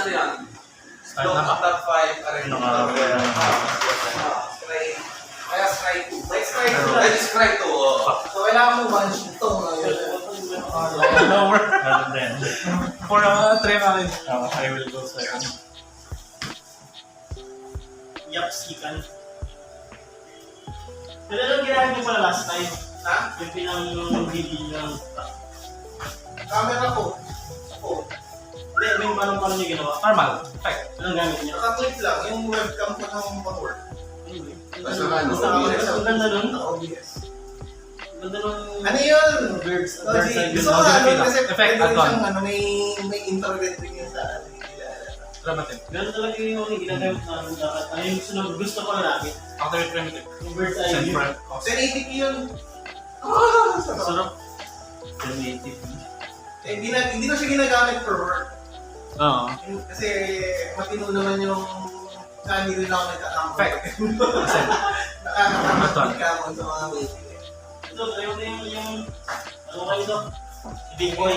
ano yan? Start Look na ba? at that 5 arena. Nakakaya. Kaya strike 2. May strike 2. Ay, strike 2. So, kailangan mo bunch ito. Lower. Then, for try natin. I will go second. Yapsikan. Pero anong ginagawa niyo pala last time? Ha? Yung pinang-video ng... Camera ko. Hindi, may paano niyo ginawa? Normal. Perfect. Anong gamit niyo? Naka-click lang. Yung webcam ko ng motor. Basta ano, OBS. Ang ganda nun. OBS. Ang ganda nung... Ano yun? Birds. Gusto ko ano kasi Effect, pwede rin add-on. siyang ano, may internet rin yun sa Dramatic. Ganun talaga yung ginagamit namin dapat. Ano yung gusto ko na namin? Activate primitive. Yung bird's eye Send view. for cost. 1080p yun. Sarap. 1080p. Eh, hindi ko siya ginagamit for work. Oo. Kasi matino naman yung sa hindi rin ako nagkakamo. Nakakakamo ka mo sa mga meeting. Ito, tayo na yung... Ano kayo ito? Si Big Boy.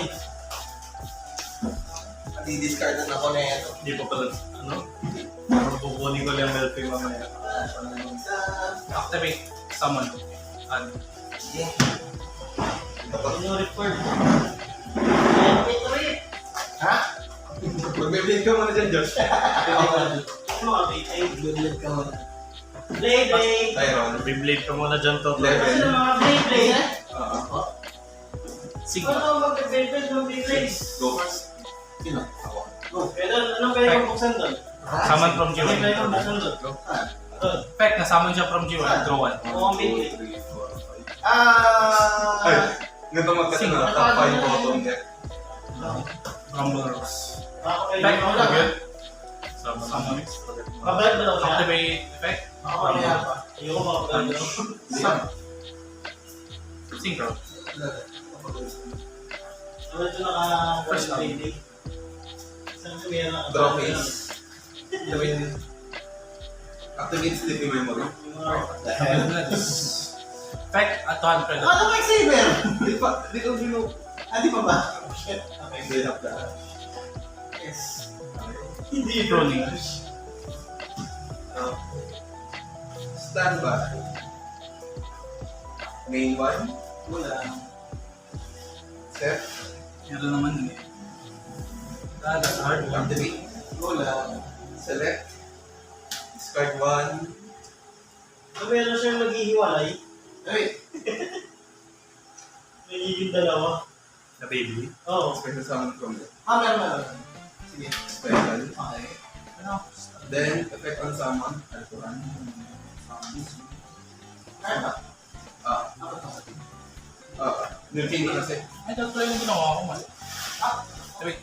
Di-discard na ako na ito. Hindi pa pala, ano? Parang bukunin ko lang LP mamaya. Activate summon. Add. Sige. Ano yung record? Ha? Mag-blade ka muna dyan, Josh. Ano ka, Beyblade? Good ka muna. Beyblade! Tyron. Beyblade ka muna dyan, Toto. Kasi ng mga Beyblade, Oo. Sige. ano mag-Beyblade ng Beyblade? Go first. Sino? Ako. Pero anong pwede kong buksan doon? Summon from Ano pwede kong G1. buksan doon? Ito. Effect, na-summon siya from G1. Draw 1. Oo, ang Beyblade. 2, 3, 4, 5. Ay, Ah... ganito magkasi Single. na top 5 bottom deck. Rumble Rose. Ako pwede Effect, kong good. Summon. Mabalik ba daw siya? Activate effect. Ako kaya pa. Ayoko makapagod. Summon. Synchro. Ano ito First time. naka-Beyblade? Saan ko meron ako? Draw face. Gawin. Activate sleeping memory. Yung mga- Effect, at 200. Ano may saber? Di ko binu... Di pa ba? Shit. Okay. They have the... Yes. Hindi Rolling. Standby. Main 1. Wala. Set. Meron naman yun eh. That's hard. Activate. Wala. Select. Discard 1. So, meron siyang maghihiwalay. Wait. Nagiging dalawa. Na Beyblade. Oo. Special summon from the Meron. Sige. special. Okay. Ano? Then, effect on summon. Alpuran. Kaya ba? Nilkin ko kasi. Ay, dito yung ginawa ko man. Wait.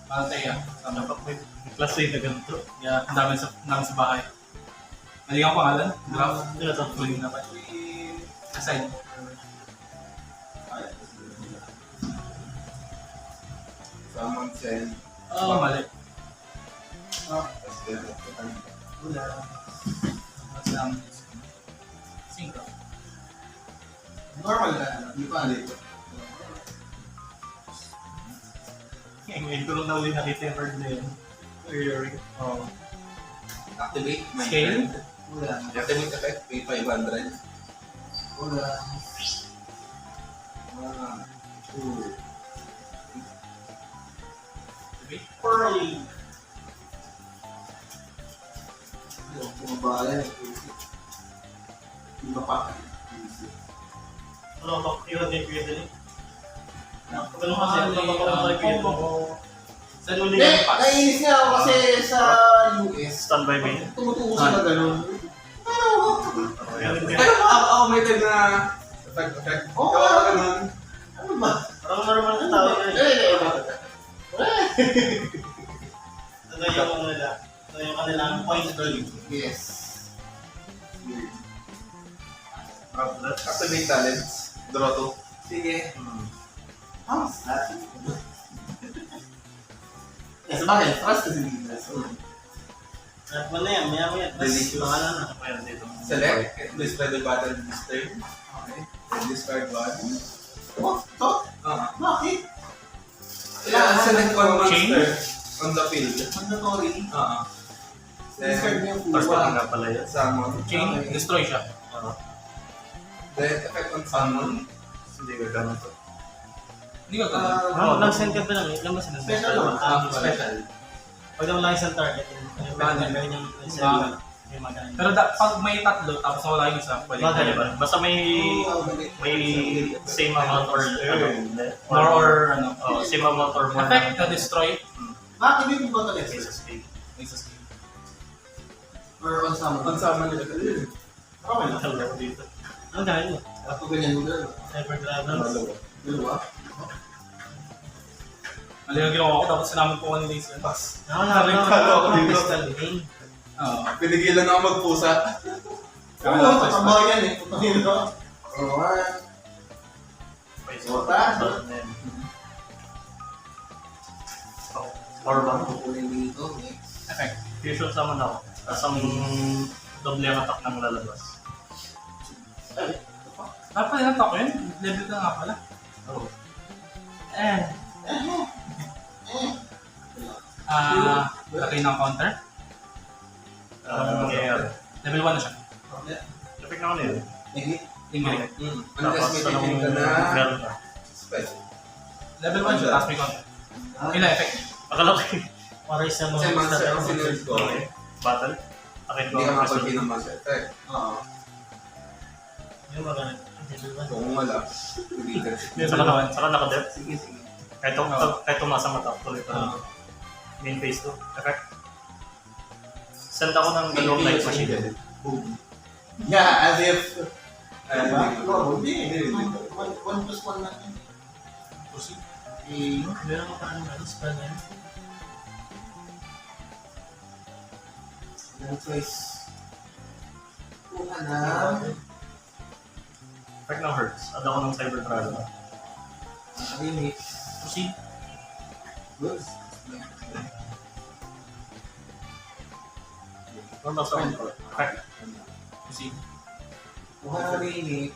Maltaya. Tama pa. May class A na ganito. Yeah, ang dami sa bahay. Mali ang pangalan? Graph. Ano to? Tuloy na pa. Assign. Summon, send. Oh, mali. Tapos, then, Wala. Synchro. Normal na. Hindi pa dito. Ngayon ko lang na uli nakita yung word na yun. Earlier. Oh. activate my Scale? friend. Wala. Activate effect, pay 500. Wala. 1, 2, Pearly. Bumabala. Iba pa. Ano ba? Yun din, pwede rin. Ganun kasi, ano ba pa pwede? Saan uli Hindi, yung pass? naiinis nga ako kasi sa US. Standby ba yun? Tumutuko sila ganun. Ay, ako may time na effect. Oo. Ikaw ka ganun. Ano ba? Parang normal na tao yun. Ito yung ano nila. Ito yung kanilang point value. Yes. Activate talents. Draw 2. Sige. Ah, start. Yes, bakit? Trust kasi dito. At mo na yan, maya-maya. Tapos, Delicious. pangalan na. Meron dito. Select. Please play the battle this turn. Okay. Then discard 1. Oh, to? Bakit? Kailangan select one Chain? monster. On the field. Mandatory. Discard Then, niyo yung First kuha. one nga pala yun. summon. Chain, destroy siya. Then, effect on summon. Hindi ka ganun to. Hindi ko ito. Nag-send ka pa lang. Ilan ba sinasend? Special lang. Special. Pag naman lang isang target, gawin yung send yung magana. Pero pag may tatlo, tapos wala yung isa, pwede Bagay ka ba? Basta may same amount or More or ano. same amount or more Effect na destroy. Activate mo ba ito, Lex? cases speed. Isa skill. Or on summon? On summon nila. Okay lang. Hello dito. Ang gawin mo? Ako ganyan mo gano'n. Cyber Dragons. Dalawa. Mali ang ginawa ko, tapos sinamin ko kanina yung pass. Nakakalo ako dito. Crystal Lane. Oo. Pinigilan ako magpusa. Oo, kakamaw yan eh. Putangin mo. Alright. Or ba? Kukunin dito. Effect. Fusion summon ako. Tapos ang doble ang attack ng lalabas. Dapat pala nang yun. Level ka nga pala. Oh. Lagay ng counter. Mangyayari. Level 1 na siya. Effect na ako na yun. Ingrid. Unless may titin ka na meron ka. special. Level 1 siya, tapos may counter. Ilan effect? Akala ko Para sa Kasi mga monster ang sinerge ko. battle. Akin ko Hindi ka ang mapagpili result. ng monster effect. Oo. Yung magana. Kung wala, ulitin. Saka naka-depth. Sige, sige. Kahit tumasang mata, tuloy pa rin. Main phase 2. Effect. Send ako ng dalawang light machine. Boom. Yeah, as if... Ay, Diba? hindi ko. Oo, hindi. Hindi. 1+1 lang yun. Proceed. Eh, Meron ka pa ano, spell na yun. no choice. Kuha na. Effect ng Hertz. Add ako ng Cyber Dragon. Limit. Proceed. Good. Normal summon ko. Effect. Proceed. Kuha na limit.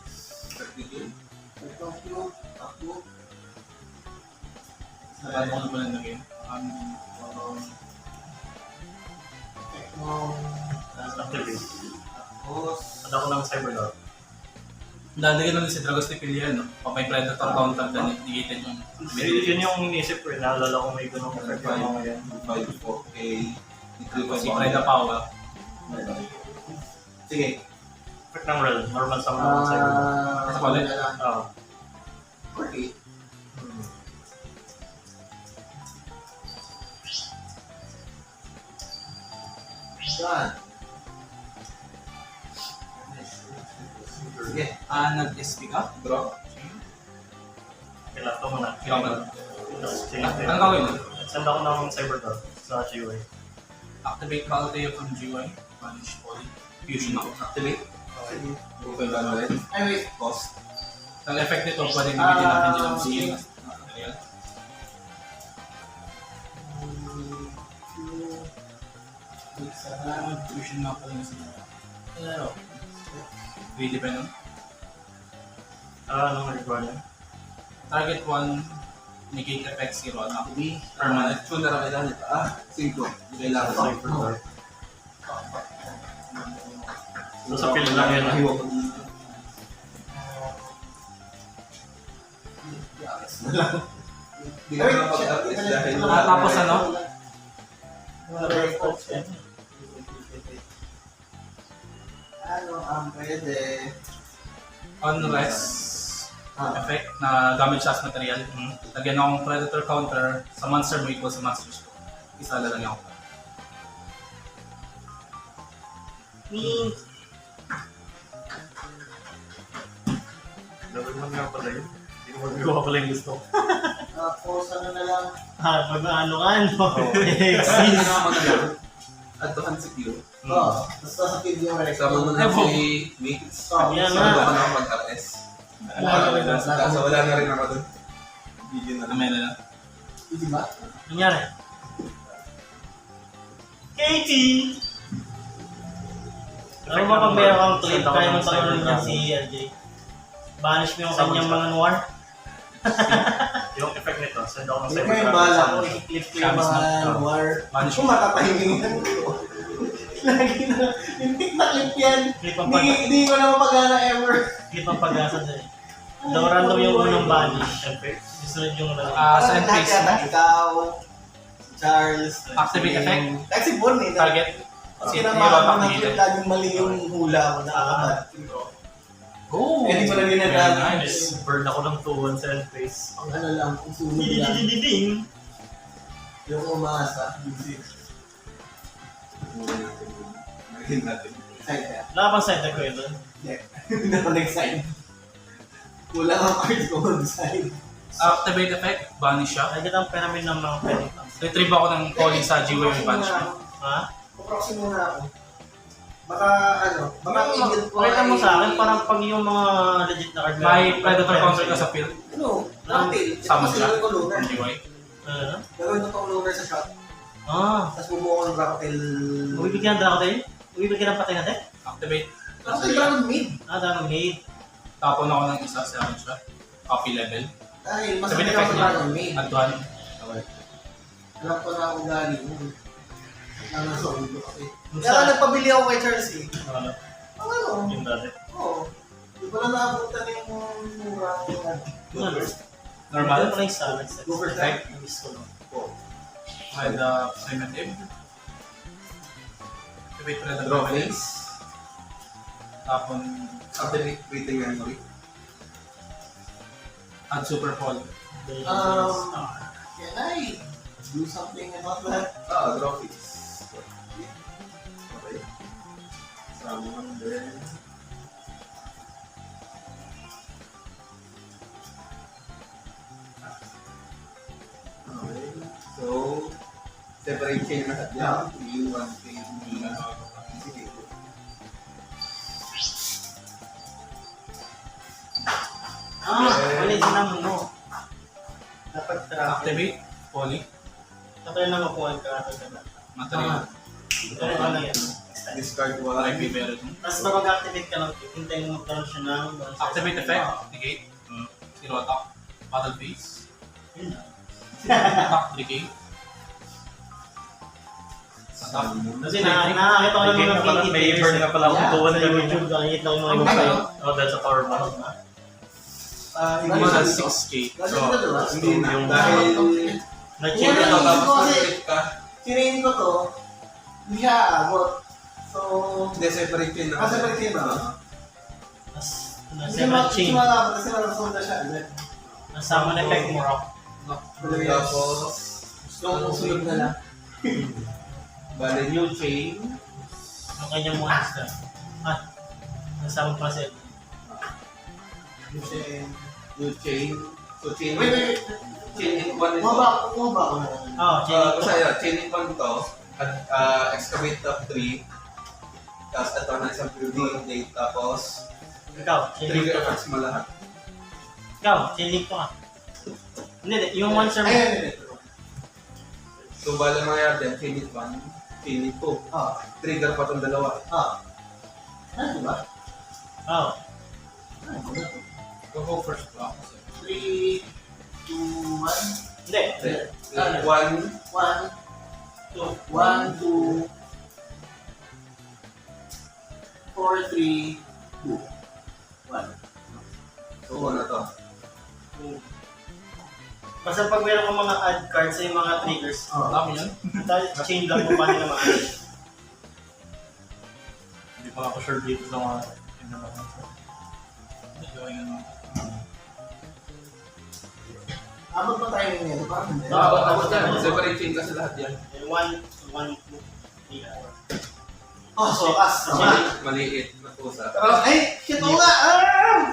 Ito, cube. Ako. Nagano ko na ba lang lagay? Activate. Tapos... Add ako ng Cyber Dragon. Lalagyan lang din si Dragos Tipilian, no? Pag may Predator counter na negated yung Yun yung iniisip ko. Naalala ko may ganung effect yung mga yan. 5-4K. si Preda Powell. Sige. Effect ng Realm. Normal summon ako ng Cyber Dragon. Kasi pala. Oo. Okay. Done. Sige. Nag-SP ka? Draw. Kailangan ko muna. Kailangan. Tapos change Anong gawin mo? Send ako ng Cyber Dragon sa GUI. Activate Valteo from GUI. Vanish Poly. Fusion ako. Activate. Okay lang rin. Ay, wait. Cost. Ang effect nito, pwedeng gamitin natin dyan ang skill. Ayan. Fusion nga pala yung sila. Ano? Really ba nun? Anong requirement? Target 1, negate effect 0 na. Permanent. Tune na kailangan nito. 5. Kailangan ko. Cyber Dragon. So sa field lang yan. Hiwa ko dito. Hindi ka na pag-artist dahil Tapos ano? Ano ang pwede? Unrest effect na gamit siya as material. Lagyan akong Predator counter sa monster mo equal sa monster score. Isa lalagyan ako. Gawin mo nga pala yun. Hindi ko magawa pala yung gusto ko. Tapos ano na lang? Pag ano ka, ano? Kasi na naman na lang. At to hand secure. Oo. Basta sa field yung record. Sama mo na si Mix. Oo, yan Sama na. ka na mag-RS. Kaso wala na rin ako dun. Video na lang. Namay na lang. Easy ba? Nangyari? Katie! Ano ba pag meron kang tweet, kaya mong tanong niya si LJ? Banish mo yung kanyang mga noir? Yung effect nito, Send ako ng Hindi ko yung bala ko, i-clip ko yung mga noir. Vanish. Kung matatayimingan ko. Lagi na, hindi na clip yan. Clip ang Hindi ko na mapagana ever. Clip ang pag-asa dyan. Daw random yung unang banish. Susunod yung random. Sa end phase Lahat mo, yata, ikaw, si Charles, Activate effect. Kahit si Bon eh. target. Kasi Hero naman attack ng needed. clip, laging mali yung hula ko na akabat. Oh! Eh, di ko na Very ginagawa. nice. Burn ako ng 2-1 sa end phase. Ang ano lang, kung sunog lang. Ding! Yung umasa. Naging natin. Side ka. Wala ka bang side na ko yun doon? Hindi ako nag-side. Kulang ang cards ko mag-side. Activate effect, banish siya. Ay, ang pyramid ng mga penitents. Retrieve ako ng calling sa G-Way with banishment. Ha? Kuproxy muna ako. Baka ano, baka idiot ko. Pakita mo sa akin, parang pag yung mga legit na card. May predator counter ka sa field. Ano? Cocktail. Summon siya. Gagawin ko lunar. Ng G-Way. Ano? Gagawin ko itong lunar sa shot. Tapos bumuo ko ng cocktail. Bibigyan ng Draco tayo? Bibigyan ng patay natin? Activate. Cocktail dragon mid. Dragon Maid. Tapon ako ng isa sa akin siya. Copy level. Dahil mas Sabihin hindi effect ako niya. dragon mid. Antuan. Alam ko na ako galing. Nanasolve ko kasi. Yung Kaya sa- nagpabili ako kay Charles eh. Ano? Ang ano? Yung dati. Oo. Di ko na naabutan yung mura ko. Ano? Normal. Ano pala yung salad? Go for Effect. Miss ko no. By the primitive. Activate predator Draw level. face. Tapon. Activate waiting memory. Add super fall. Can I do something about that? Draw face. Okay. Summon then. Okay. So, separate chain na lahat yan. U1, phase, sige. Wala yung sinamon mo. Dapat traffic. Activate. Poly. Tatay lang ako ang karata ka na. Material. Ito yung ano yan. Discard Like one. meron. Tapos mag-activate ka lang, hintayin mo magkaroon siya ng... Activate effect. Negate. Zero attack. Battle phase. Yun na. Attack. Decay. Attack. Kasi nakakita ko ng May mga game na pala- may burn na pala akong Yeah. 2-1 sa na YouTube, nakikita ko mga Ang ibang tayo. Oh, that's a power bomb. Hindi mo na 6K. Kasi ito diba? Hindi na. Yung- Dahil Na-check Yan na ang to. isip ko kasi, mag-trip ka, sirain ko to, hindi siya aabot. So, hindi separate chain na. kasi pwede ba? Tapos, Hindi separate chain. maabot kasi narasunod na siya agad. Summon effect mo rock. Tapos, Yung sunod na lang. bali new chain. Yung kanyang mga hasta. Nasama pa siya. Kasi, New chain. So, chain wait. chain in one ito. Bumaba ako na. Oo, chain. Basta yun, chain in one ito. Excavate top 3. Tapos ito na isang building date. Tapos, Ikaw, chain link trigger to ka. effects mo lahat. Ikaw, chain link to ka. Hindi, yung one serve. Ayun. So, bala mangyayari din, chain in 1, chain in 2. Trigger pa itong dalawa. Ano diba? Oo. Go first. 3, 2, 1. Hindi. 1, 1, 2, 4, 3, 2, 1. so ano to? Basta pag meron kang mga add cards sa yung mga triggers, Dami yan. dahil chain lang mo paano naman. Hindi pa ako sure dito sa mga... Abot pa tayo ngayon. Parang hindi. Tapos yan, separate chain kasi lahat yan. One, 2, 3, 4. So, as. Maliit na pusa. Ay, shit mo nga!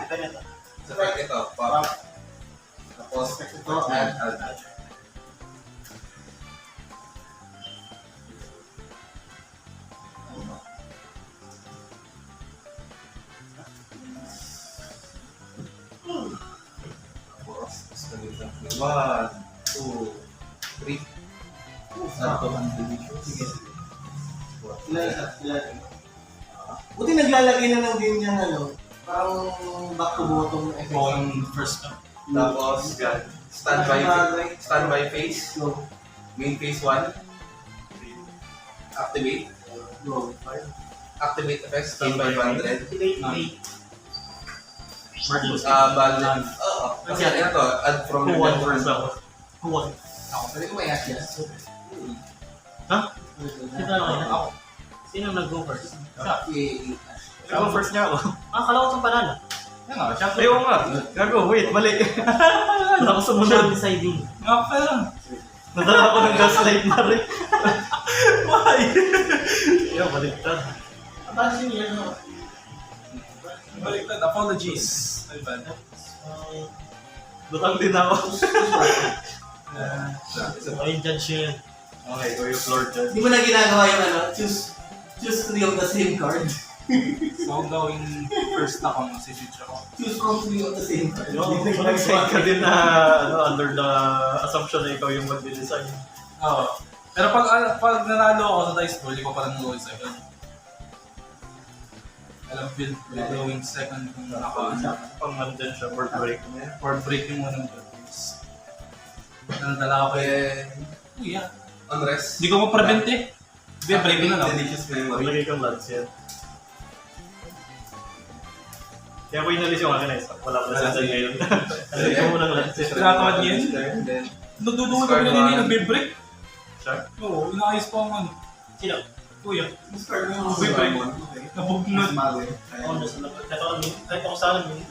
Ganito. Separate ito, pop. Tapos, Ito, add. Tapos, 1, 2, 3. Sarap ang delicious. Sige. Ilan. Buti naglalagay na ng game niyang ano, parang back to bottom effect. Bone first. Tapos, Standby phase. Go. Main phase 1. Activate. Go. Activate effects. Gain 500. Activate, wait. Emergency. Bali. Oo. Kasi ito, add from Who your won network. first ako? Who won? Pwede ko may ask yan. Sino lang yun? Ako. Sino nag-go first? Ikaw first niya ako. Kala ko itong panalo. Yan nga, syempre. Ayaw nga. Gago, wait, mali. Wala ko sumunod. Deciding. Nga pa lang. Nadala ko ng gaslight na rin. Why? Ayaw, baliktad. Paano sino yan? Baliktad, apologies. Ay bad. Lutang din ako. Ayun, judge yun. Okay, go yung floor judge. Hindi mo na ginagawa yung ano, choose 3 of the same card. So, I'm going first na kung si Switch ako. Choose from 3 of the same card. Mag-excite ka din na under the assumption na ikaw yung mag-design. Oo. Pero pag nanalo ako sa dice roll, ikaw pa lang mag second. Alam, building second kung Pang nandyan siya, board break. board breaking mo ng buildings. Nanadala ako uy, yeah. Unrest. Hindi ko ma-prevent eh. Hindi, breaking na lang. Delicious memory. Maglagay kang lads yan. Kaya ko inalis yung akin eh. Wala ko na sa ngayon. Alagay ko muna ng lads yan. Tinatamad niya yun? Then, Nagduduwa na rin nila ng break. Siya? Oo, inaayos pa ang ano. Sino? Kuya, Discard mo yung Wait, wait. Summon. nabugnod. Mali. Ako nasa labas. Kahit ako sa amin,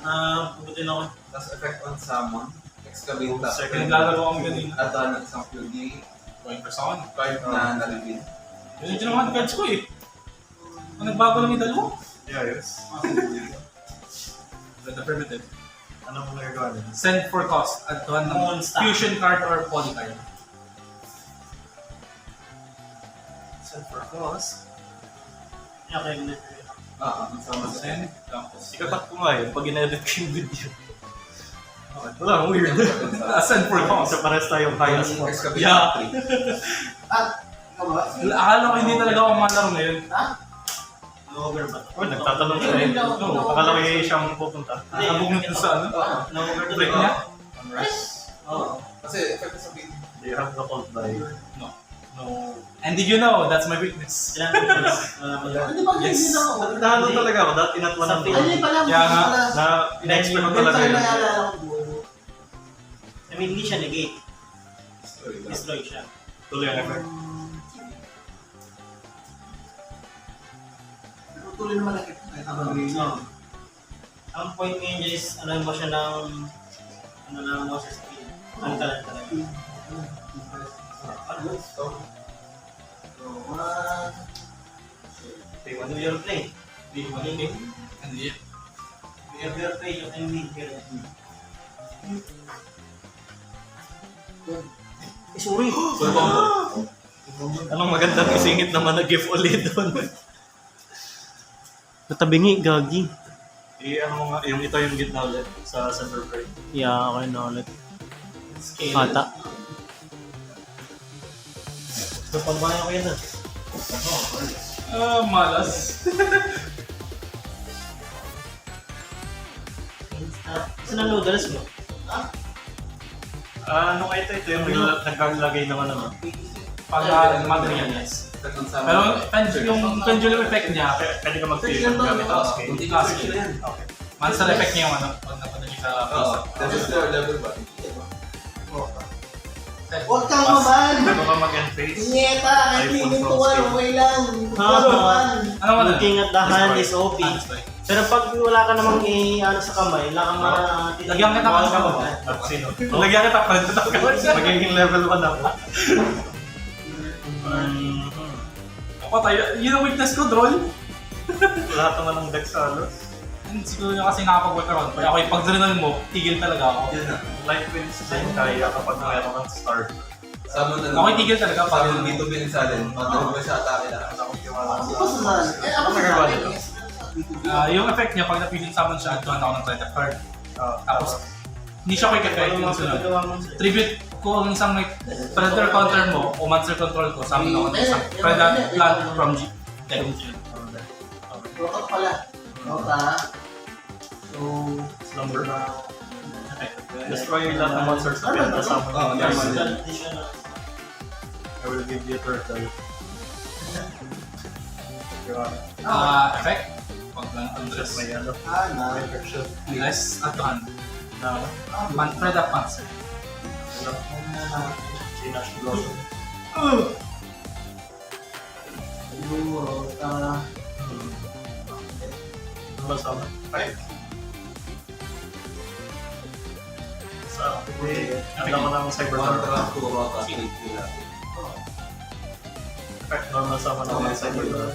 puputin ako. Tapos effect on summon. Excavate top. Second. Naglalaro kami kanina. At ng isang purdy Going for sound. card na nalipid. Yun yung naman cards ko eh. Kung nagbago lang yung dalawa. Yeah, yes. The primitive. Ano mo nagagawa din? Send for cost. At tuwan ng Monster. fusion card or poly card. Send for cost. Kaya kayo na. Sama sa Send. Tapos. Ikakat ko nga yun pag in-edit ko yung video. Wala, ang weird. Send for cost. Kasi pares tayong kaya sa Excavate Yeah. top 3. Ikaw ba? Akala ko hindi talaga ako malaro ngayon. No-over ba? Oh, nagtatanong siya eh. Oo. Akala ko yung siyang pupunta. Nabugnod ko sa ano. No-over to Break niya? Oo. Kasi effect sa pin. Do you have the cold die? No. No. And did you know, that's my weakness. Kailangan ko first. Hindi ba Yes. hindi na ako? Nahalo talaga ako. Dati inatwan ng Something. Ano yun pala? Kaya nga. Na in-expect ko Ganun talaga tayo yun. naalala ko buo. I mean, hindi siya negate. Destroy siya. Tuloy ang effect. Tuloy naman na kita. Kahit ang mag-release. No. Ang point ngayon is, ano mo siya ng monster skill. Ano talaga talaga. So, Do your play. Hindi ko nilinig. Hindi. Do your play, you can win here. Sorry. Full combo. Anong magandang isingit naman na gift ulit doon? Natabingi, gagi. Ano mo nga, yung ito yung gitna ulit sa center break. Yeah, okay na ulit. Scale. Ata. So, pagbayan ko yan na. Malas. Saan ang noodles mo? Ano nga ito yung naglalagay naman ano. Pag material, yes. Effect on summon. Pero yung pendulum effect niya, Pwede ka mag-fusion gamit ang scale. Hindi ka skill yan. monster effect niya yung ano, pag napunta niya sa Oo. That is your level ba? Huwag kang maman! Bago ka mag-end phase. Nieta! Kahit iPhone hindi phone tuwan, skill. okay lang. Huwag kang maman! Ano mo na? Looking at the hand is OP. Destroy. Pero pag wala ka namang ano sa kamay, wala kang Lagyan kita ng kamay. At sino? Lagyan kita pa rin sa Magiging level 1 ako. Ako tayo, yun ang weakness ko, Droll. Lahat naman ng deck sa halos. Siguro nyo kasi nakapag-work around. Kaya ako yung pag-drenal mo, tigil talaga ako. Yun na. Light wins din kaya kapag mayroon kang start. Summon na Ako yung tigil talaga pag Summon B2B and sudden. Matawag ba siya atake na? Ako pa saan? Eh, ako sa Nagagawa akin. nito. yung effect niya, pag na-fusion summon siya, adjuan ako ng threat card. Tapos, hindi siya quick effect yung sunod. Tribute ko ang isang may predator counter mo o monster control ko, summon ako ng isang predator plant from deck. Rokat pala. Rota. So, Slumber. Destroy your lahat ng monsters na pinagkasama. Oh, normal yan. Additional. I will give you a turtle. Effect? Pag lang Just may ano. Na. May friction. less advan. Na Manfred of Panzer. Sinash Blossom. Siguro, Normal summon. Sa ano ko ng Cyber One Core. trap to Rota. Nila. Normal summon ako ng Cyber Core.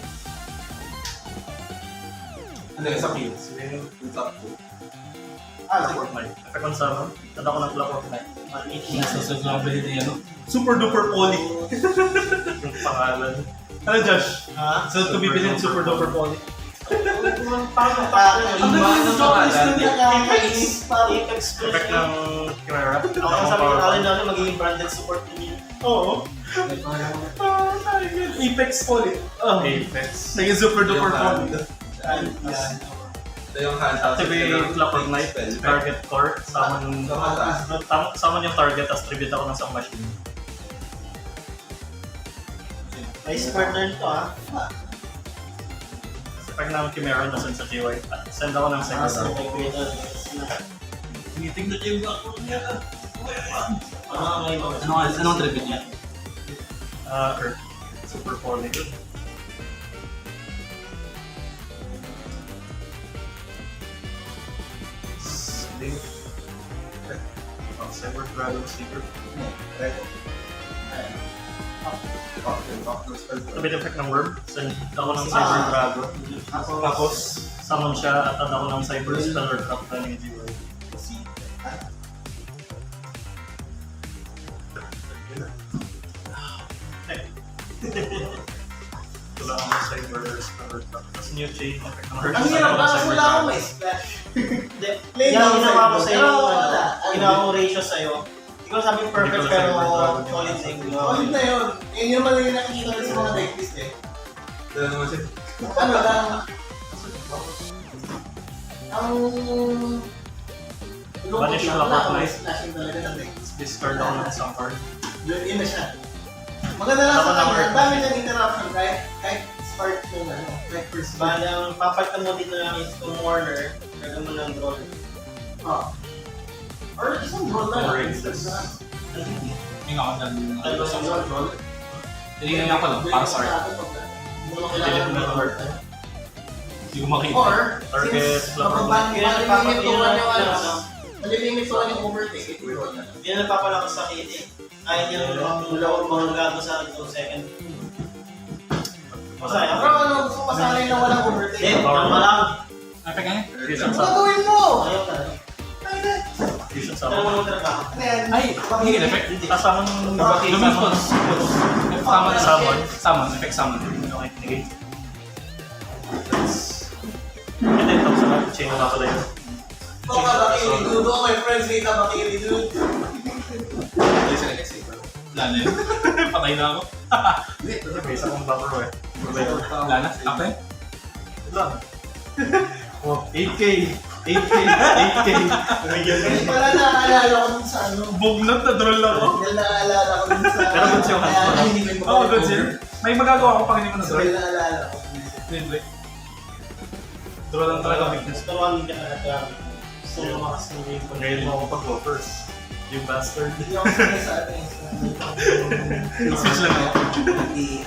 Ano yung sa kills? Yung top 2. sige. Effect on summon. Tanda ko ng Clock of Night. Nasusunod lang ability ano. Super duper poly. Yung pangalan. Ano Josh? Ha? So to be bilhin super duper poly. Paano pa? Ang ganda ng pangalan. Apex Effect ng Chimera. Ako sabi ko natin magiging branded support niya. Oo. Apex poly. Oh. Apex. Naging super duper Yung poly. hand. Ito yung hand. Activate Clock of Night. Target core. Summon yung target as tribute ako ng isang machine. May smart learn to ha. Effect ng Chimera nasun sa GY. Send ako ng Cyber Core. Tinitingnan yung ako niya. Ano Anong tribute niya? Earth. Super poly. Link. Cyber Dragon Secret. Tribute effect ng Worm. Send ako ng Cyber Dragon. Tapos, summon siya at add ako ng Cyber Stellar Trap na yung GY. Wala akong Cyber Stellar Trap. Tapos new chain effect ng Earth. Ang Send hirap ako ng kasi Cyber wala akong Dragon. may splash. Hindi, yung ginawa ko sa'yo, Wala. ginawa ko ratio sa'yo. Hindi ko sabi perfect pero solid na yung ginawa. Solid na yun. Yun yung mali yung nakikita ko sa mga decklist eh. Dala naman siya. Ano lang. Ang... Banish yung Clock of Night. Splashing talaga ng decklist. Discard ako ng isang card. Yun na siya. Maganda lang sa Dapat kanya. number Ang dami niyang interruption kahit start yung ano. Kahit first one. Bale, ang papalitan mo dito ng itong Warner, gagawin mo ng draw. Oh. Or isang draw na Or lang. Rexless. Yung ako dyan. Ano sa draw? Tinignan niya ko lang, para sa art. Hindi mo Delete kailangan mo yung art. Hindi ko makita. Or, Target, since flower. malimit ko man yung ano, malimit ko lang yung overtake, i-draw na. Hindi na nagpapalakas sa KD. Ayaw yung mga gago sa 2 second. Masaya. Pero ano, gusto ko masanay na walang overtake. Hindi, tama lang. Effect nga niya? Fusion Ano sa gagawin mo? Ayaw ka. Fusion sa Tara mo ng trabaho. Ay, hindi effect. Kasama ng Lumos pulse. Summon. Summon. Summon. Effect summon. Okay, negate. And then, tapos na chain na pala yun. Ito ka bakili, dude. Oh, my friends, dito bakili, dude. Hindi siya nag-exit. Wala na yun. Patay na ako. May isa kong bubble eh. Wala na. Ako yun. Lang. Oh, 8K! 8K! 8K! Kasi para naaalala ko dun sa ano. Bugnot na droll ako. Dahil naaalala ko dun sa... Pero goods yung hands mo. Ay, hindi ko Oo, good sir. May magagawa ko pag hindi mo na droll. Dahil naaalala ko. Hindi. Droll lang talaga weakness. Turuan ka na natin. Gusto mo lumakas ng game ko. Ngayon mo ako pag-go first. You bastard. Hindi ako sanay sa atin. Switch lang ako. Hindi.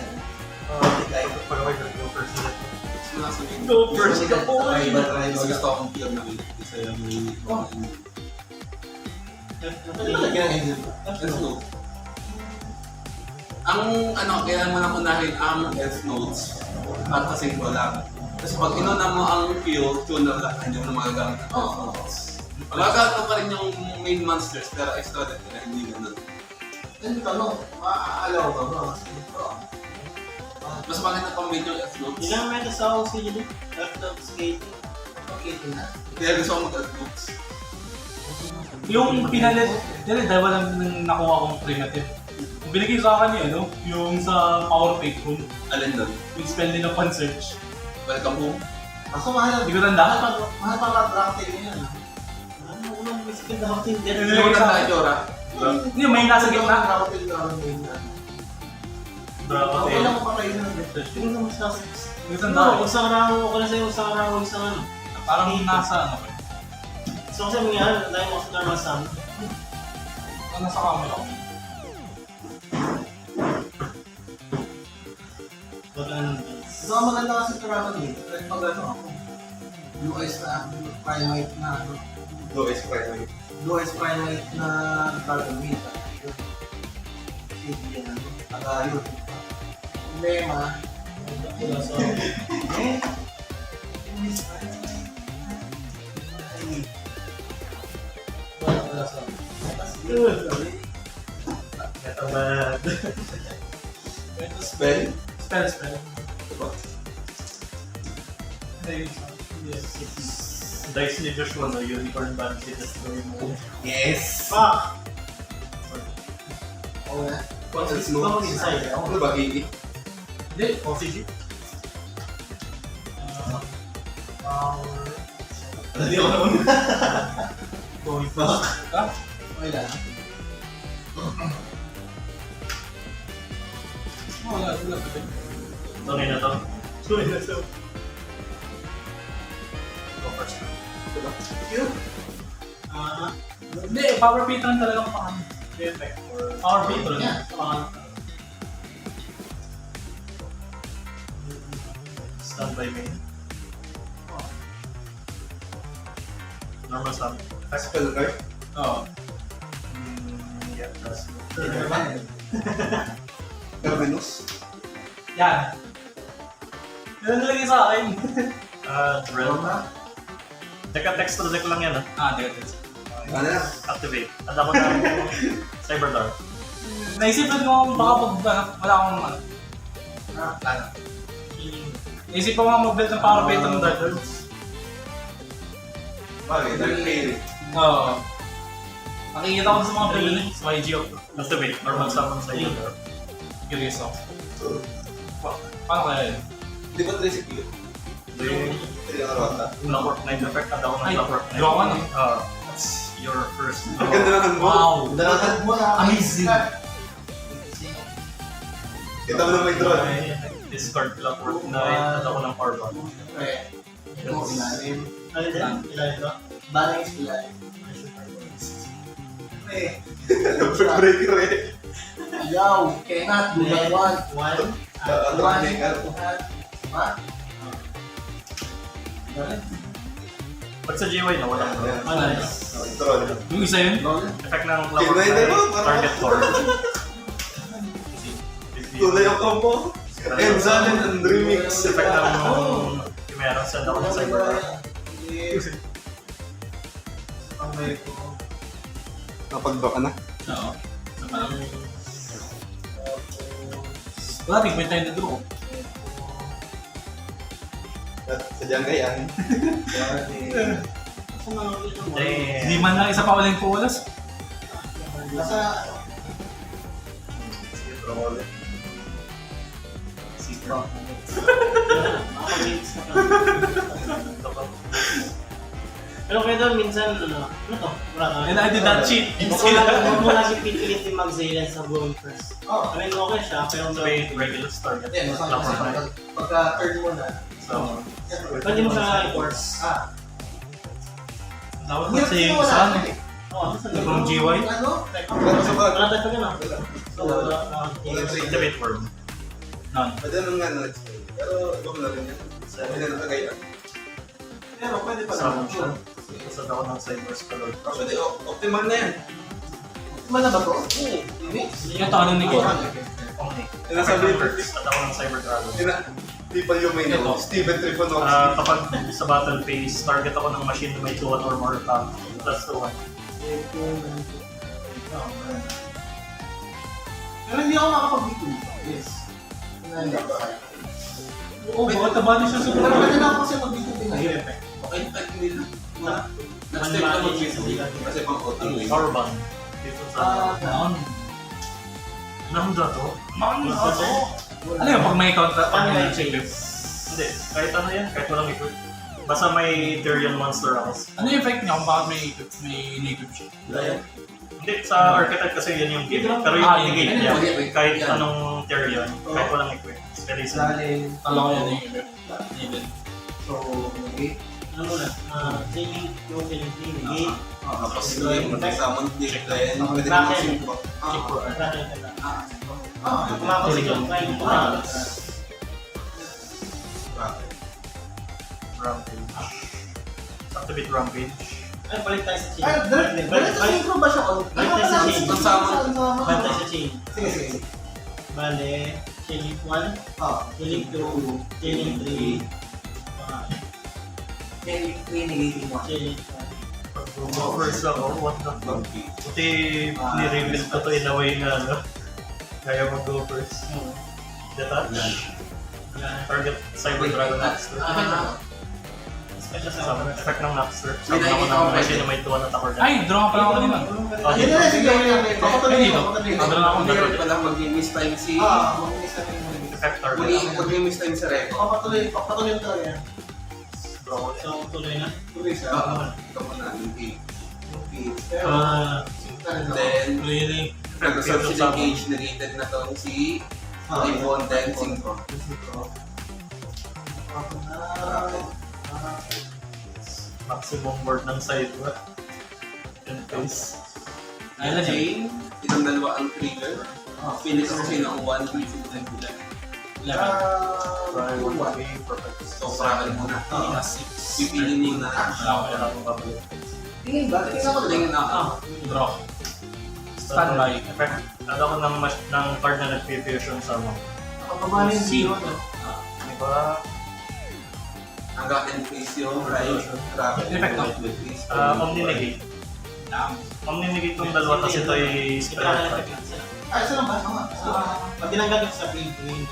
Pag ako go first ulit. Go first ka po. Mas gusto akong pure na wait. Isa yung may... Ano talaga ang engine? Let's go. Ang ano, kailangan mo nang unahin ang F notes at kasi wala. Kasi pag inuna mo ang fuel, tuner lang, hindi mo na magagamit ang F notes. Magagamit mo pa rin yung main monsters, pero extra deck na hindi ganun. Ano tanong? Maaalaw ba ba? Mas maganda pang main yung F notes. Hindi lang may kasawang sa yun. Laptop skating. Okay, tingnan. Kaya gusto ko mag-F notes. Yung pinalit, dahil walang nakuha kong primitive. Yung binigay sa akin yun, ano? Yung sa Power Fake Room. Alin doon? Yung spell nila pan-search. Welcome home. Ako mahal. Hindi ko tanda. Mahal pa ka-practice niya. Ano, unang skill na hotel. Hindi mo na itsura. Hindi, may nasa gitna. Hotel na ako main na. Bravo Okay tayo. lang ko pa kayo na. Tingnan mo mas nasa. Isang No, dami. isang araw, okay na sa'yo, isang araw, isang ano. Parang nasa ano ko. So kasi mangyari, dahil mo sa normal sun. Nasa camera ko. Wag lang ng Ito ang maganda kasi karaman eh. Like pag ano ako, blue eyes na, primate na ano, Blue eyes primate. blue eyes primate na dragon meat. Hindi yan ano, tagayo. Problema, wala sa... eh, Wala sa... Ito bad. Spell? Spell. Dice ni Joshua no, unicorn band si destroy mo. Yes! Fuck! oo na. What's Ito mo inside. Ano ba, Gigi? Hindi, OCG. Hindi ako naman. Going back. Ha? Okay lang. Wala. Tunay na to. Tunay na to. Go first. Hindi, power patron talagang pang Effect or... power patron. Yeah. Stand by main. Normal stand. Spell card? Oo. Yeah, that's Terminus? Yan. Yan nalagay sa akin. Drill. Teka, text to deck lang yan Teka. Ano na? Activate. At ako na Cyber Dark. Naisipan ko baka wala akong ano. Plano. Naisipan ko nga mag-build ng power patron ng Dark Lords. Bakit? Dark Fairy. Oo. Nakikita ko sa mga build sa YG of Activate. Normal summon Cyber Dark. curious ako. Paano kaya yun? Di ba 3 CP? Then, Hindi ka karota. Clockwork Knight effect. At ako ng Ay, Clockwork Knight. draw ka na. That's your first. Ang ganda naman mo. Wow! Dalagad mo na. Amazing. Kita mo na may draw. Discard Clockwork Knight. At ako ng Power Bond. Pre, ito ilalim. Ano din? Ilan ito? Balance ilalim. Pre, Breaker eh. yaw, cannot, bulag one. One. Ano One, ang maker? ha? Pag sa GY na walang Nice. Troll. Yung isa yun? effect ng Clockwork Kinwede Knight. mo, parang- Target core. Tuloy ang combo. Enzan and Remix. Effect ng Chimera. Send ako ng Cyber Dark. Ang may ko. Kapag-back ka na. Oo. Wala, tigment tayo na draw. At sadyang gayan. Hindi man lang isa pa uling pulas. Nasa, Makapag-hits na ka. Pero kayo doon, minsan, ano to? Wala ka. And I did not cheat. Huwag mo lagi pipilit yung mag-Zaylan sa going first. oh, I mean, okay siya, pero So, may regular target. hindi, masama Clockwork kasi Knight. pagka turn mo na. So, pwede mo siya i-force. Dapat Hindi ba kasi sa yung wala saan na eh? Oo, saan Yung na? GY? Ano? Pero sa bag. Wala tayo pa gano'n. So, activate worm. None. Pwede nung nga na. Pero iba mo na rin yan. Sabi na nakagayan. Pero pwede pa Summon naman. siya. Send ako ng Cyber Spell. Actually, optimal na yan. Diba na ba to? Oo. Remix? Yung tanong ni Kate. Omni. Sinasabi Effect ko. ng Vertex. At ako ng Cyber Dragon. People yung may Ito. Steven Trifonowski. Kapag sa battle phase, target ako ng machine na may 2-1 or more attack. Plus 2-1. Pero hindi ako makapag-beat yes. Hindi ako. Oo, bakit tabati siya sa Pero pwede na ako kasi mag-beat Ayun, effect. Okay, type nila. Next time ka mag-visit. Kasi pang auto. Power Bond. Dito sa... None. Namda to? Ano yun, pag may contra, Paano pag may yung check change? Hindi. Kahit ano yan. Kahit walang equip. Basta may Tyrion monster ako. Ano yung effect niya kung bakit may native siya? Hindi, sa archetype kasi yan yung game. Pero yung negate niya, kahit anong Tyrion, kahit walang equip. Very simple. Dahil, Tala ko yan yung effect. Needed. so, negate. Ano muna? Chaining yung chaining tree. Negate. Tapos yung summon click, then pwede naman synchro. Check for art. Kumapos yung kain ko. Rampage. Activate Rampage. Ay, balik tayo sa chain. Ay, Balik synchro ba siya? Balik tayo sa chain. Ang summon, Balik tayo sa chain. Sige, sige. Bale, chaining 1, chaining 2, chaining 3, Negating one. chaining First ako, what the fuck? Buti ni-reveal ko to in a way na ano, kaya mag-go first. Detach. Target Cyber Dragon Napster. Special Summon summon. effect ng Napster. May Summon ako nakikita ng ko machine pwede. na may 2 na attack or Ay, draw ka pala ako kanina. Yun na, sige, yun. Papatuloy Dito. mo, papatuloy mo. Draw ako hindi na. rin pala mag-miss time si... Mag-miss na yung Effect target. Mag-miss time si Reco. papatuloy mo talaga yan. So, tuloy na. Tuloy siya. Ito mo na, yung eight. Pero, Then, Really? nag-resolve si Cage, negated na to si Ivon, then synchro. Maximum board ng side ba? And face. Ayun lang yun. Chain, itong dalawa ang trigger. Finish kasi ng 1, 3, 6, 7, 11. 11. Try 1 perfect. So, paralan muna. Tina 6. Pipili muna na. Wala akong babalik. tingin ba? Tingin ako Tingin na ako. Draw. Standby. Effect. Ano ko ng card na nag-fusion sa mo. Nakapabali yung zero. Diba? Hanggang end phase yung right. Rapid. Effect na. Omni-negate. Omni-negate yung dalawa kasi ito ay spell attack. Isa lang ba? Pag tinanggal ko sa green,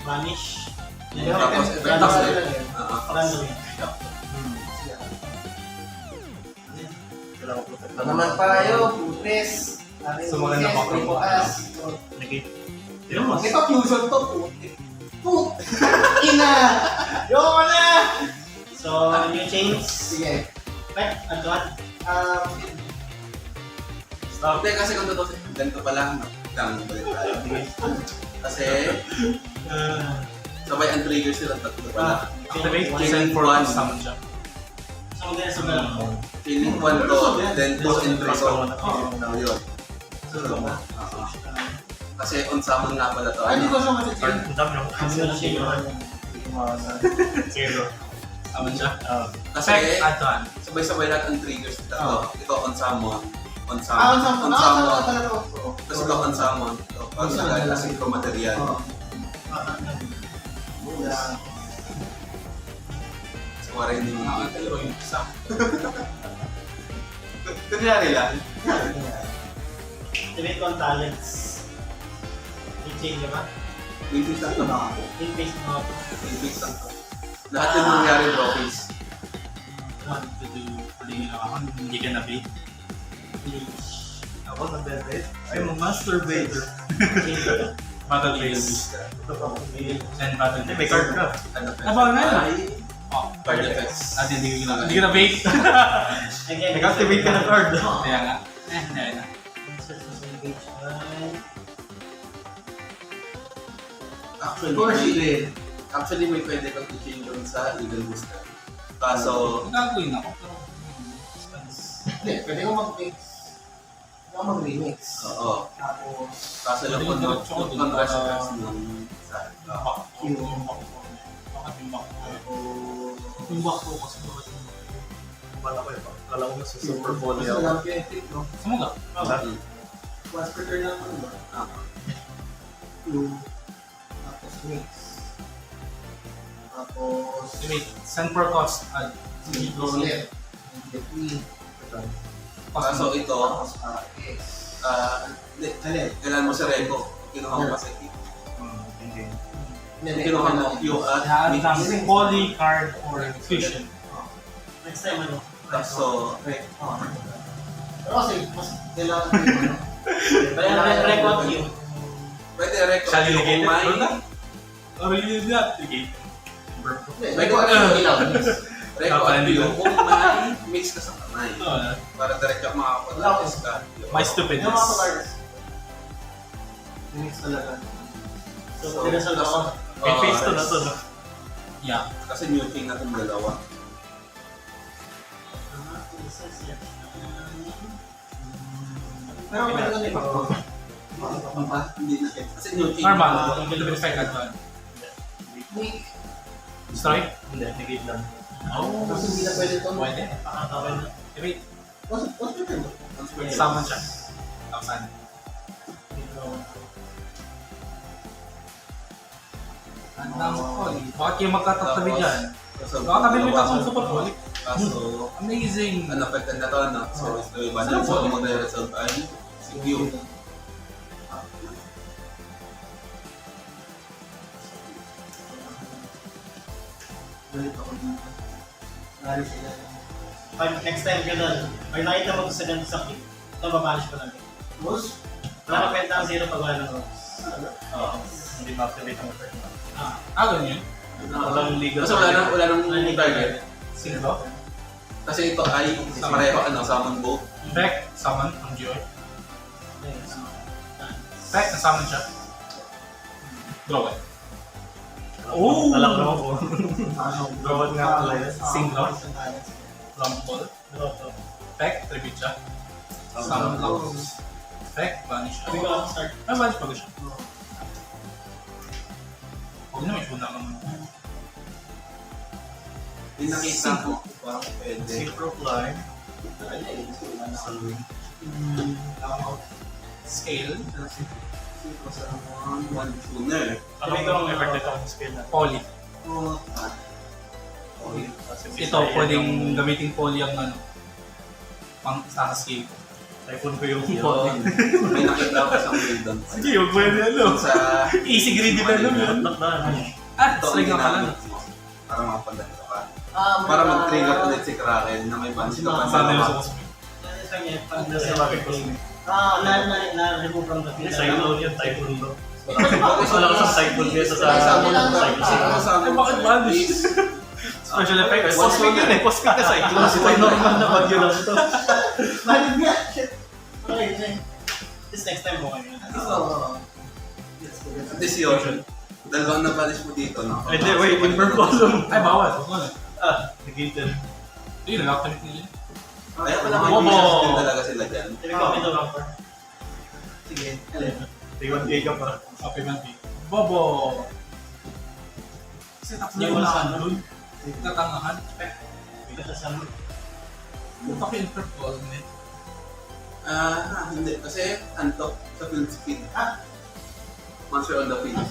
vanish. Tapos, Tapos, Random. Kailangan ko protect. Ano naman tayo, putres. So, maganda pa ako. Negate. Tignan mo. Ito fusion to, putres. Ina! Yoko na! So, new chains. Sige. Effect, advance. Stop. Hindi, kasi kung totoo, ganito pala, lang balik tayo. Kasi, sabay ang trigger sila tatlo pala. Activate. Chain Send for one. summon siya. So, maganda sa dalang ko. Feeling 1 to, then 2 and 3 to. Yun. Kasi on summon nga pala to. Ay, hindi ko siya Card, masichin. ang dami ng zero. Summon siya. Kasi, Effect. Add to hand. sabay-sabay lahat ang triggers dito. Ito on summon. On On summon. summon. On summon. Talaga. Tapos ito on summon. Ito, pag nagala synchro material. So, wala hindi mo Ito yung isa. Kunyari lang. Activate ko ang talents. New chain ka ba? Basic lang to. In face mo. Basic lang to. Lahat yung nangyari trophies. One to do. Hindi ka na bait. Ako nabebet. I'm a masturbator. Battle phase. Send battle Hindi, phase. may card ka. Nabawal na yun. Ay, Oh, card effects. at hindi ko na bait. Again, Nag-activate ka ng card. Kaya nga. Hindi na. Insert sa engage. Actually, may pwede kang i-change doon sa Eagle Booster. Kaso, Gagawin ako. Pero, Hindi, pwede ko mag-mix. Pwede ko mag-remix. oo. Tapos, Kaso lang kung contrast effects ng sa yung back ko kasi Wala ko yun. Kala ko sa super gusto volley lang ako. yung tip, no? sumuga. Once per turn lang ano ba? Two. Tapos mix. Tapos, Wait, send per cost. Add. roulette. Between. Kaso ito, Tapos, X. hindi, Alin? kailangan mo sa Reco. Kinuha mo kasi. Hindi. Kinuha mo yung Add mix. ng poly card or fusion. Next time ano? So, Pero kasi, mas kailangan ko yung ano. Record you. pwede Reco. Siya Kung delegated? may, Wala. Oh, release that. Okay. Record yung kung may mix ka sa kamay. Para direct ka makakapag-practice ka. My stupidness. Yung mga Polaris. Minix talaga. So, dinasal ako. May face to na to, no? Yeah. Kasi new thing na itong dalawa. Pero meron na iba. Hindi na. Kasi new thing. Normal. Yung effect advan. Strike? Hindi, negate lang. Oh. Kasi hindi na pwede ito. Pwede. Pakatawin na. Wait. What's the term? Summon siya. Tapos ang dami ko eh. Bakit kayo magkatatabi dyan? Baka tabi mo yung tatlong super ko. Kaso, Amazing. unaffected na to, no? So, is the iba na. So, mag-resolve ay si Q. Galit ako dito. Lari sila. Pag next time ka doon, pag nakita mo ito sa ganito sa clip, ito babalish ko lang. Boss? Wala na kwenta ang zero pag wala ng rocks. Oo. Hindi ma-activate ang effect. Ganyan. Walang legal. Kasi wala nang target. Sino? Kasi ito ay pareho, summon both. Back, summon ang Geo. Back, na-summon siya. Draw it. Oh! Alam naman ko. Ano? Gawad nga pala yun. Single. Rumble. Back, tribute siya. Summon lang. Back, vanish siya. Sabi ko lang start. Vanish pag siya. Huwag na may shuna naman. Yung nakita ko, parang pwede. Synchro climb. Scale. One tuner. Ano ang effect nito ang skill na? Poly. Ito, pwedeng gamitin poly ang pang sa scale ko. Typhoon ko yung Poly. May nakita ko sa build doon. Sige, huwag mo yan ano. Sa... Easy greedy na lang yun. Not na. Ito, Strike na pala. ginamit mo. Para makapadala ka. Para mag-trigger ulit si Kraken na may bunch ka pa. Sana yung sa cosmic. Yan sa kanya, pag Nasa bakit ko siya. na-remove from the field. Cyclone yun, Typhoon to. Okay, Wala ko sa Typhoon kesa sa Ay, bakit vanish? Special effect. Cosmic yun eh, post ka na Cyclone. Ito ay normal na bagyo lang ito. Valid nga! Shit! Okay, okay. This next time mo kayo. At least yun. Dalawang na-banish mo dito, no? Hindi, wait, in purple. Ay, bawal. Huwag mo na. Negated. Yun, nag-activate nila. Kaya pala may Bobo! business din talaga sila dyan. I-recommend ako for. Sige. Tingnan gay ka pa. Supplement fee. Bobo! Kasi takbo yung unahan doon. Natangahan. Ito sa Puta ko yung purple. Hindi. Kasi antok sa field speed. Once you're on the field.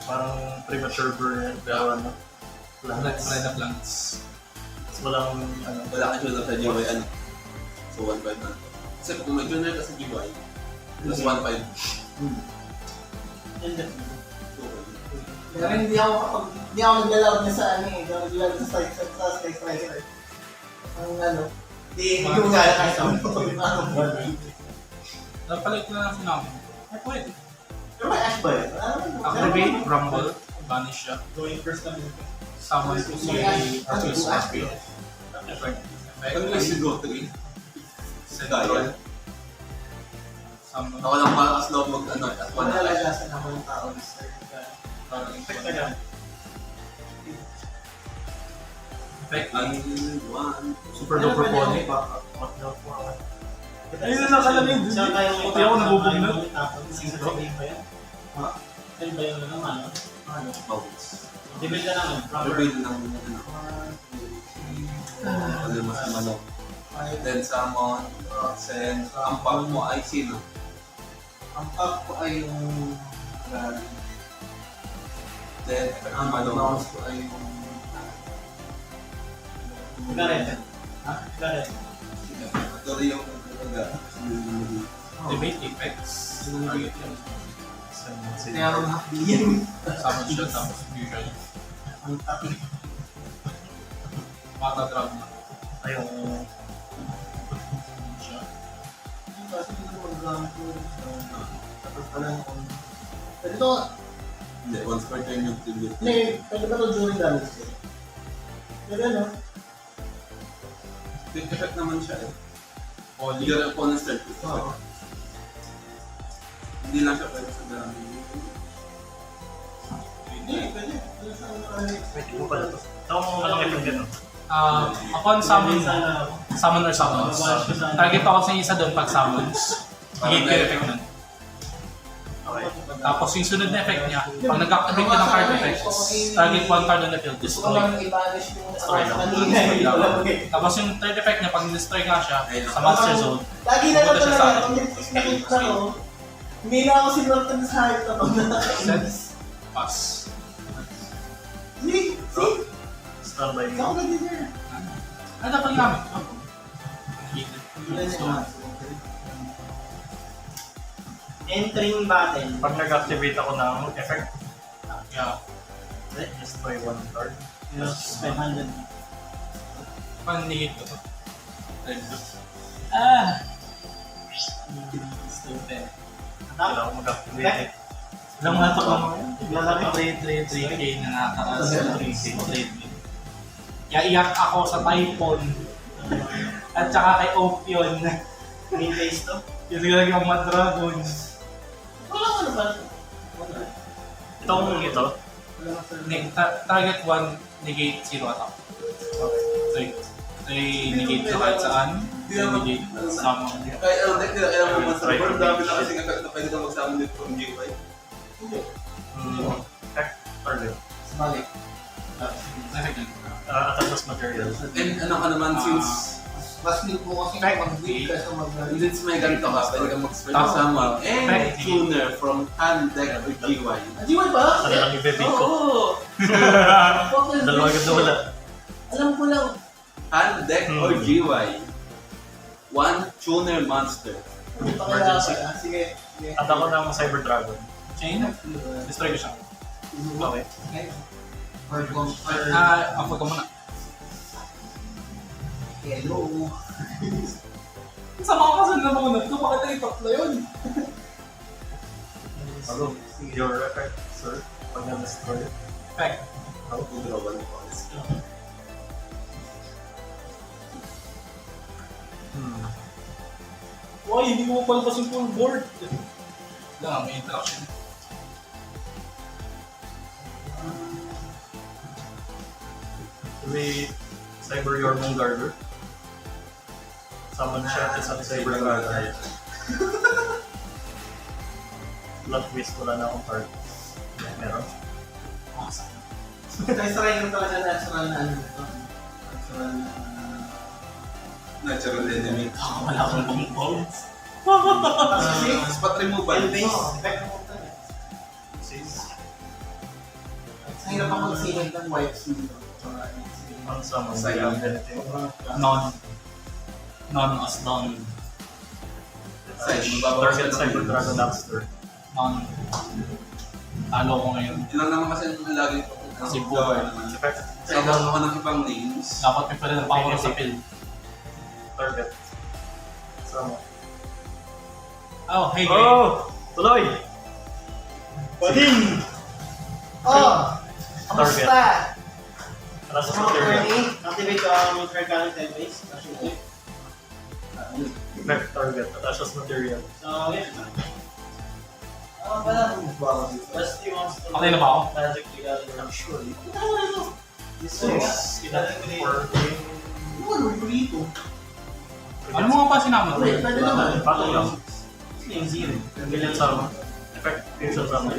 Parang premature burn. Pero ano. Let's try the plants. Walang ano. Wala ka junior sa GY, ano? So, 1.5 na. Kasi kung may junior ka sa GY, plus 1.5. Pero hindi ako naglalaro niya sa ano eh. Hindi ako naglalaro sa Sky Striker. Ang ano. Hindi ko gaya kahit ano. Napalit na lang namin. Ay, pwede. Pero may Ash ba yun? Activate, rumble, vanish siya. going first time. Summon ko si Arceus Scorpio. Effect. Pag may si Go 3, Set Gaya. Summon. Ako lang malakas loob mag ano, at 1 na Manalagasan ako ng tao. Effect. One. Super duper poly. Ayun na nakalamin. Siya tayo Puti ako nabubog na. Single game ba yan? Ano ba yung ano? Bounce. Debil ka naman. Reveal ng ano. Ano mas manok. Then summon, send. Ang pop mo ay sino? Ang pack ko ay yung... Then, ang manok. mouse ko ay yung... Garet. Garet. Ito rin yung Debate effects. Meron half billion. Summon siya, tapos fusion. Ang taki. Mata-drag na. Ayun. Kasi dito magagamit ko. Tapos pala yung... Ito, Hindi, once per turn yung tribute. hindi, pwede ba ito during damage ko? Pwede ano? Big effect naman siya eh. Your opponent's turn. Oo. Hindi lang siya pwede sa dami. Hindi, pwede. Pwede sa Wait, mo pala to. Tama mo malaki yung gano'n. Upon summon, Sana, summon or summons, target ako sa isa doon pag summons. Negate ko yung effect nun. Okay. Tapos yung sunod na effect niya, pag nag-activate ka ng card effect, target one card on the field, Gusto ko destroy. lang i-banish yung Destroy lang. kanina. Hindi ko lang eh. Tapos yung third effect niya, pag destroy nga siya, sa Master Zone, Lagi na lang pupunta siya sa talaga, akin. pag nakita ko, hindi na ako sinurtan sa hype na to. Sense. Pass. See? See? Standby. Ikaw nag-dinner. Ano dapat gamit? entering battle. Pag nag-activate ako ng effect, Yeah. destroy one card. Yes, 500. Pag-negate ko to. Stupid. Kailangan ko mag-activate. Ilang mga ito lang. Lalaki trade 3K na nakakaras sa 3K trade. Iyak ako sa Typhon. At saka kay Ophion. Main phase to. Yung nilalagay mga dragons. Wala ka na ba? Itong ito, Target 1, negate 0 attack. Okay. So, negate sa kahit saan. Negate sa mga. Kaya ano, deck nila, kailangan mo sa board. Dami na kasing effect na pwede kang mag-summon dito from GUI. effect target. Balik. Effect yun. Attackless material. And ano ka naman, since Mas need mo kasi mag-weak ka sa mag-weak. since may ganito ka, pwede kang mag-spell ng summon. And tuner from hand deck or GUI. Di ba ba? Ano lang i-bebig ko? Oo. Dalawa agad na wala. Alam ko lang. Hand deck or GUI. One tuner monster. Pakilala ka. Sige. Sige. At ako ng Cyber Dragon. Chain. Destroy ko siya. Okay. Or Ako ko muna. hello. Sa mga kasal na mga nagto, bakit ay tatlo yun? Ano? Your effect, sir. Pag na-destroy. Effect. Ako kung draw one points. Why, hindi mo palabas yung full board. Lang, may interaction. May Cyber Yormong Garter. Summon siya at isang Cyber Garter. Blood waste, wala na akong card. Meron. Kaya striker talaga natural na ano ito. Natural na... Natural enemy. Wala akong bang balls. Kasi Spot removal. effect mo ito. Ang hirap ako mag-save ng white dito. Ang summon. Sayang. Non as non. Side, mababawas Target ka Cyber ng Dragon Monster. Non. Talo ko ngayon. Ilang naman kasi yung lagi ko. Kasi buhay. Effect. Kailangan ako ng ibang names. Dapat may pwede ng power sa field. Target. Summon. Oh, hey, hey. Oh! Tuloy! Bading! Oh! Target. Kamusta? Rasa Mga material. Bernie? Activate ko ang Mercalli 10 ways. Actually. Effect target. Attachment material. So, yeah. Wala akong magbawa dito. Basta yung monster. Patay na ba ako? Magic Legal. I'm sure. This So, is... enough for Ano mo dito? Ano mo nga pa sinama? Wait, pwede naman. Pato lang. Yung zero. Billion summon. Effect. Fusion summon.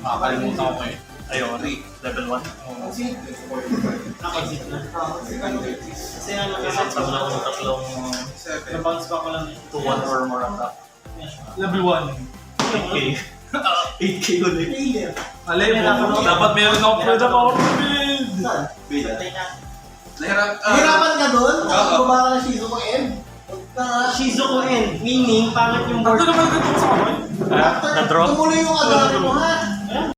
Makakalimutan ko eh. Ayun. Level 1. Ang simple. Naka-exit na. Kasi ano kasi Summon ako ng tatlong na-bounce back ko lang eh. 2-1 or more attack. Level 1. 8K. 8K ulit. Failure. Alay mo, dapat meron ako pwede na power sa field. Saan? Patay na. Nahirapan ka doon? Oo. Nakababa ka ng Shizuko M? Shizuko N. Meaning, pangit yung board. Ano naman ganito sa kamay? Na-draw? Tumuloy yung agari mo ha?